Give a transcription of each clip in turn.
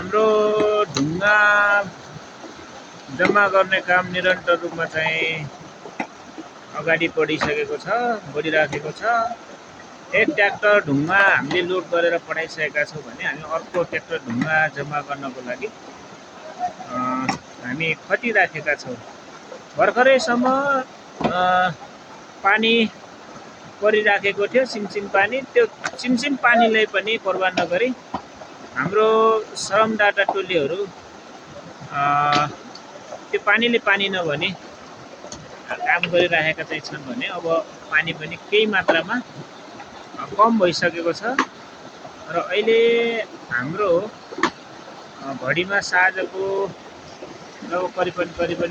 हाम्रो ढुङ्गा जम्मा गर्ने काम निरन्तर रूपमा चाहिँ अगाडि बढिराखेको छ। एक ट्र्याक्टर ढुङ्गा हामीले लोड गरेर पठाइसकेका छौँ भने हामी अर्को ट्र्याक्टर ढुङ्गा जम्मा गर्नको लागि हामी खटिराखेका छौँ। भर्खरैसम्म पानी परिराखेको थियो, सिमसिम पानी। त्यो सिमसिम पानीलाई पनि परवाह नगरी हाम्रो श्रमदाता टोलीहरू त्यो पानी नभनी काम गरिरहेका चाहिँ छन् भने अब पानी पनि केही मात्रामा कम भइसकेको छ र अहिले हाम्रो घडीमा साँझको करिबन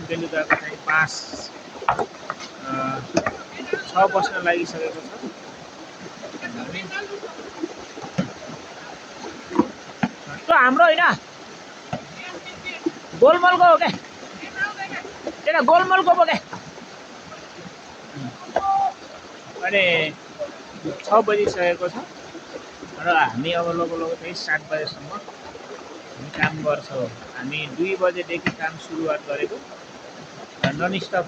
बेलुकाको चाहिँ 5:06 बज्न लागिसकेको छ। त्यो हाम्रो होइन, गोलमलको हो क्या, त्यता गोलमलको पो क्या। अनि 6 बजिसकेको छ र हामी अब लगभग चाहिँ 7 बजेसम्म काम गर्छौँ। हामी 2 बजेदेखि काम सुरुवात गरेको र नन स्टप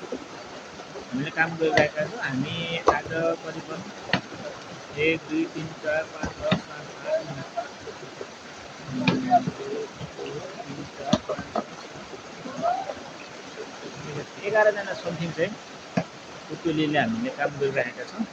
हामीले काम गरिरहेका छौँ। हामी आज करिबन 1 2 3 4 5 6 7 8 11 जना समथिङ चाहिँ टोलीले हामीले काम गरिरहेका छौँ।